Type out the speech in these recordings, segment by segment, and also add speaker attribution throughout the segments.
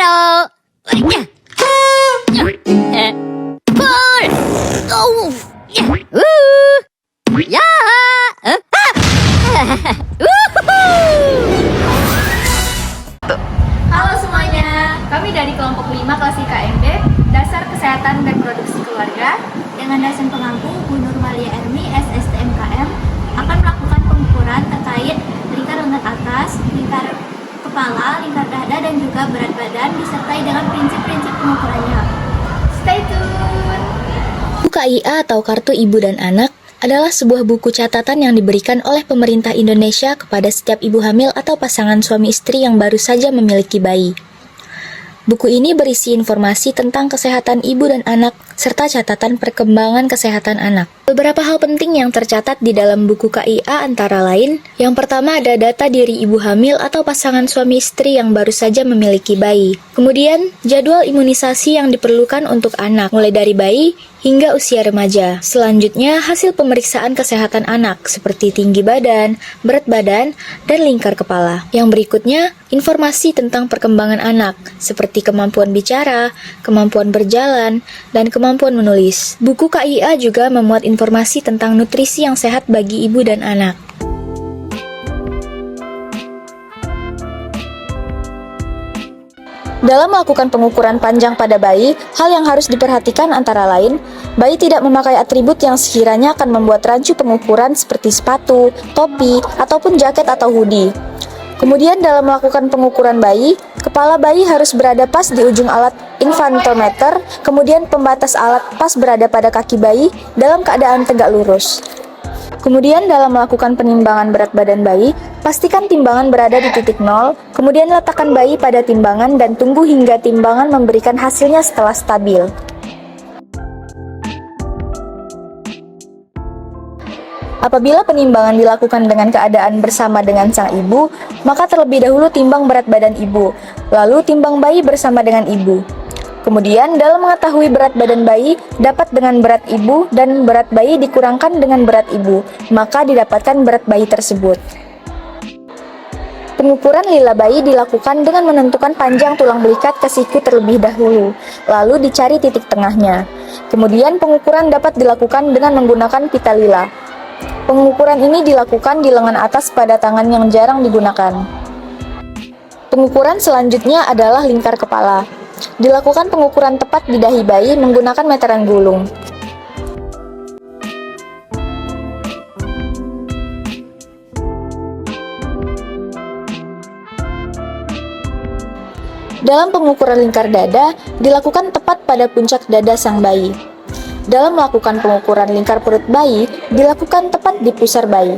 Speaker 1: Halo. Pul. Oh. Ya.
Speaker 2: Halo semuanya, kami dari kelompok 5 kelas IKMB, Dasar Kesehatan dan Produksi Keluarga, dengan dosen pengampu Bu Nurmalia Ermi, SSTMKM, akan melakukan pengukuran terkait lingkar lengan atas, lingkar kepala, lingkar dada, dan juga berat badan, disertai dengan prinsip-prinsip pengukurannya. Stay tune!
Speaker 3: Buku KIA atau Kartu Ibu dan Anak adalah sebuah buku catatan yang diberikan oleh pemerintah Indonesia kepada setiap ibu hamil atau pasangan suami istri yang baru saja memiliki bayi. Buku ini berisi informasi tentang kesehatan ibu dan anak, serta catatan perkembangan kesehatan anak. Beberapa hal penting yang tercatat di dalam buku KIA antara lain, yang pertama ada data diri ibu hamil atau pasangan suami istri yang baru saja memiliki bayi. Kemudian, jadwal imunisasi yang diperlukan untuk anak, mulai dari bayi hingga usia remaja. Selanjutnya, hasil pemeriksaan kesehatan anak, seperti tinggi badan, berat badan, dan lingkar kepala. Yang berikutnya, informasi tentang perkembangan anak, seperti kemampuan bicara, kemampuan berjalan, dan kemampuan menulis. Buku KIA juga memuat informasi tentang nutrisi yang sehat bagi ibu dan anak. Dalam melakukan pengukuran panjang pada bayi, hal yang harus diperhatikan antara lain, bayi tidak memakai atribut yang sekiranya akan membuat rancu pengukuran seperti sepatu, topi, ataupun jaket atau hoodie. Kemudian dalam melakukan pengukuran bayi, kepala bayi harus berada pas di ujung alat infantometer, kemudian pembatas alat pas berada pada kaki bayi dalam keadaan tegak lurus. Kemudian dalam melakukan penimbangan berat badan bayi, pastikan timbangan berada di titik 0, kemudian letakkan bayi pada timbangan dan tunggu hingga timbangan memberikan hasilnya setelah stabil. Apabila penimbangan dilakukan dengan keadaan bersama dengan sang ibu, maka terlebih dahulu timbang berat badan ibu, lalu timbang bayi bersama dengan ibu. Kemudian, dalam mengetahui berat badan bayi, dapat dengan berat ibu dan berat bayi dikurangkan dengan berat ibu, maka didapatkan berat bayi tersebut. Pengukuran lila bayi dilakukan dengan menentukan panjang tulang belikat ke siku terlebih dahulu, lalu dicari titik tengahnya. Kemudian, pengukuran dapat dilakukan dengan menggunakan pita lila. Pengukuran ini dilakukan di lengan atas pada tangan yang jarang digunakan. Pengukuran selanjutnya adalah lingkar kepala. Dilakukan pengukuran tepat di dahi bayi menggunakan meteran gulung. Dalam pengukuran lingkar dada, dilakukan tepat pada puncak dada sang bayi. Dalam melakukan pengukuran lingkar perut bayi, dilakukan tepat di pusar bayi.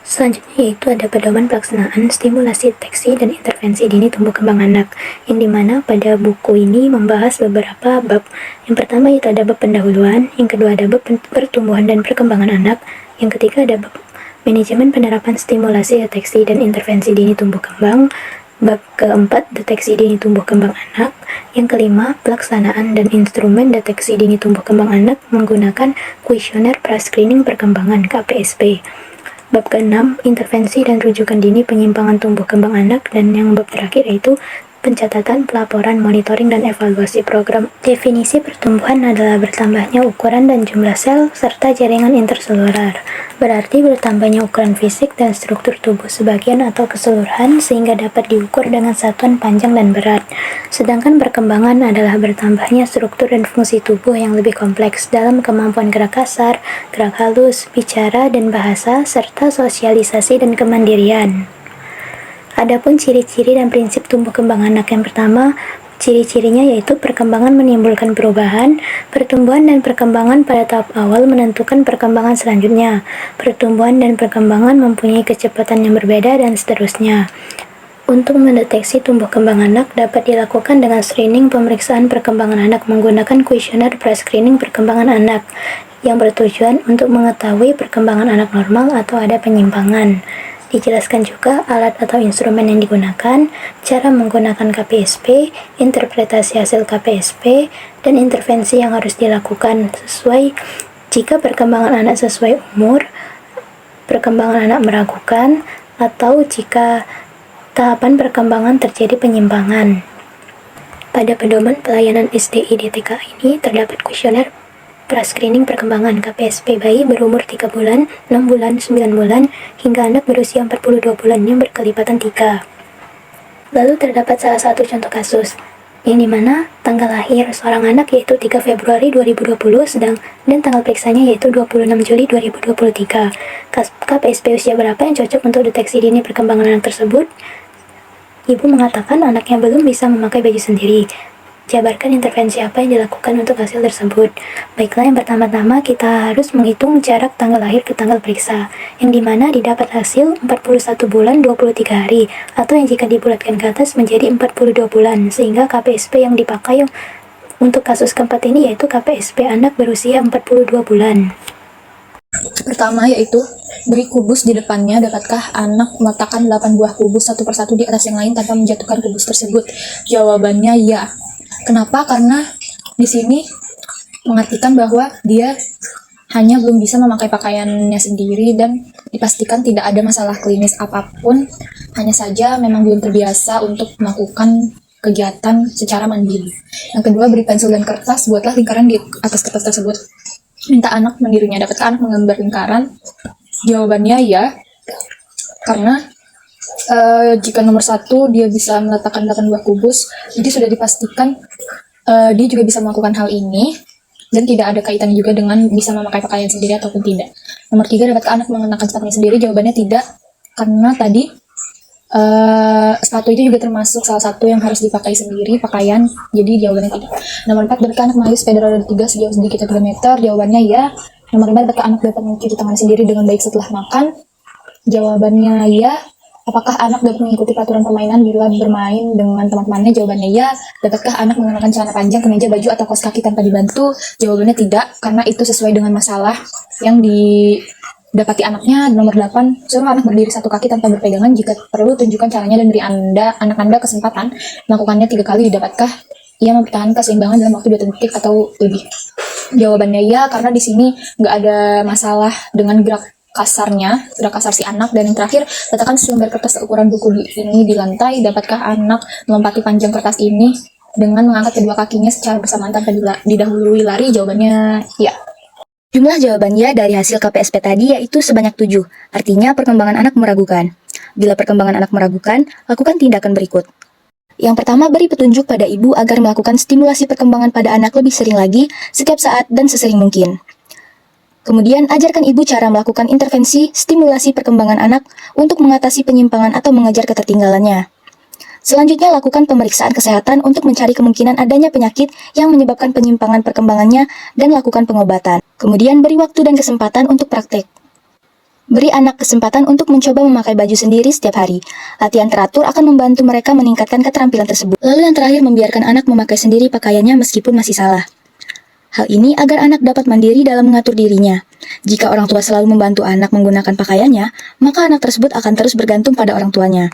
Speaker 4: Selanjutnya yaitu ada pedoman pelaksanaan stimulasi deteksi dan intervensi dini tumbuh kembang anak, yang dimana pada buku ini membahas beberapa bab. Yang pertama yaitu ada bab pendahuluan, yang kedua ada bab pertumbuhan dan perkembangan anak, yang ketiga ada bab manajemen penerapan stimulasi deteksi dan intervensi dini tumbuh kembang, bab keempat deteksi dini tumbuh kembang anak, yang kelima pelaksanaan dan instrumen deteksi dini tumbuh kembang anak menggunakan kuesioner pra-screening perkembangan KPSP. Bab ke-6, intervensi dan rujukan dini penyimpangan tumbuh kembang anak, dan yang bab terakhir yaitu pencatatan, pelaporan, monitoring, dan evaluasi program. Definisi pertumbuhan adalah bertambahnya ukuran dan jumlah sel serta jaringan interselular. Berarti bertambahnya ukuran fisik dan struktur tubuh sebagian atau keseluruhan sehingga dapat diukur dengan satuan panjang dan berat. Sedangkan perkembangan adalah bertambahnya struktur dan fungsi tubuh yang lebih kompleks dalam kemampuan gerak kasar, gerak halus, bicara dan bahasa, serta sosialisasi dan kemandirian. Adapun ciri-ciri dan prinsip tumbuh kembang anak, yang pertama, ciri-cirinya yaitu perkembangan menimbulkan perubahan, pertumbuhan dan perkembangan pada tahap awal menentukan perkembangan selanjutnya, pertumbuhan dan perkembangan mempunyai kecepatan yang berbeda, dan seterusnya. Untuk mendeteksi tumbuh kembang anak dapat dilakukan dengan screening pemeriksaan perkembangan anak menggunakan kuesioner pra-screening perkembangan anak, yang bertujuan untuk mengetahui perkembangan anak normal atau ada penyimpangan. Dijelaskan juga alat atau instrumen yang digunakan, cara menggunakan KPSP, interpretasi hasil KPSP, dan intervensi yang harus dilakukan sesuai Jika perkembangan anak sesuai umur, perkembangan anak meragukan, atau jika tahapan perkembangan terjadi penyimpangan. Pada pedoman pelayanan SDI DTK ini terdapat kuesioner pra-screening perkembangan KPSP bayi berumur 3 bulan, 6 bulan, 9 bulan, hingga anak berusia 42 bulan yang berkelipatan 3. Lalu terdapat salah satu contoh kasus, yang dimana tanggal lahir seorang anak yaitu 3 Februari 2020 dan tanggal periksanya yaitu 26 Juli 2023. KPSP usia berapa yang cocok untuk deteksi dini perkembangan anak tersebut? Ibu mengatakan anaknya belum bisa memakai baju sendiri. Jabarkan intervensi apa yang dilakukan untuk hasil tersebut. Baiklah, yang pertama-tama kita harus menghitung jarak tanggal lahir ke tanggal periksa, yang dimana didapat hasil 41 bulan 23 hari, atau yang jika dibulatkan ke atas menjadi 42 bulan, sehingga KPSP yang dipakai untuk kasus keempat ini yaitu KPSP anak berusia 42 bulan.
Speaker 5: Pertama yaitu beri kubus di depannya. Dapatkah anak meletakkan 8 buah kubus satu persatu di atas yang lain tanpa menjatuhkan kubus tersebut? Jawabannya ya. Kenapa? Karena di sini mengartikan bahwa dia hanya belum bisa memakai pakaiannya sendiri dan dipastikan tidak ada masalah klinis apapun. Hanya saja memang belum terbiasa untuk melakukan kegiatan secara mandiri. Yang kedua, beri pensil dan kertas, buatlah lingkaran di atas kertas tersebut. Minta anak menirunya. Dapatkah anak menggambar lingkaran? Jawabannya ya, karena jika nomor 1 dia bisa meletakkan 8 buah kubus, jadi sudah dipastikan dia juga bisa melakukan hal ini dan tidak ada kaitannya juga dengan bisa memakai pakaian sendiri ataupun tidak. Nomor 3, dapatkah anak mengenakan sepatunya sendiri? Jawabannya tidak, karena tadi sepatu itu juga termasuk salah satu yang harus dipakai sendiri, pakaian, jadi jawabannya tidak. Nomor 4, dapatkah anak mengayuh sepeda roda 3 sejauh sedikitnya 3 meter? Jawabannya ya. Nomor 5, dapatkah anak dapat mencuci tangan sendiri dengan baik setelah makan? Jawabannya ya. Apakah anak dapat mengikuti peraturan permainan bila bermain dengan teman-temannya? Jawabannya ya. Dapatkah anak mengenakan celana panjang, kemeja, baju, atau kaos kaki tanpa dibantu? Jawabannya tidak, karena itu sesuai dengan masalah yang didapati anaknya. Nomor 8, suruh anak berdiri satu kaki tanpa berpegangan. Jika perlu, tunjukkan caranya dan beri anak Anda kesempatan melakukannya 3 kali. Dapatkah ia mempertahankan keseimbangan dalam waktu 2 detik atau lebih? Jawabannya ya, karena di sini nggak ada masalah dengan gerak kasar si anak. Dan yang terakhir, letakkan selembar kertas ukuran buku ini di lantai. Dapatkah anak melompati panjang kertas ini dengan mengangkat kedua kakinya secara bersamaan tanpa didahului lari? Jawabannya ya.
Speaker 3: Jumlah jawabannya dari hasil KPSP tadi yaitu sebanyak 7, artinya perkembangan anak meragukan. Bila perkembangan anak meragukan, lakukan tindakan berikut. Yang pertama, beri petunjuk pada ibu agar melakukan stimulasi perkembangan pada anak lebih sering lagi, setiap saat dan sesering mungkin. Kemudian, ajarkan ibu cara melakukan intervensi stimulasi perkembangan anak untuk mengatasi penyimpangan atau mengejar ketertinggalannya. Selanjutnya, lakukan pemeriksaan kesehatan untuk mencari kemungkinan adanya penyakit yang menyebabkan penyimpangan perkembangannya dan lakukan pengobatan. Kemudian, beri waktu dan kesempatan untuk praktek. Beri anak kesempatan untuk mencoba memakai baju sendiri setiap hari. Latihan teratur akan membantu mereka meningkatkan keterampilan tersebut. Lalu yang terakhir, membiarkan anak memakai sendiri pakaiannya meskipun masih salah. Hal ini agar anak dapat mandiri dalam mengatur dirinya. Jika orang tua selalu membantu anak menggunakan pakaiannya, maka anak tersebut akan terus bergantung pada orang tuanya.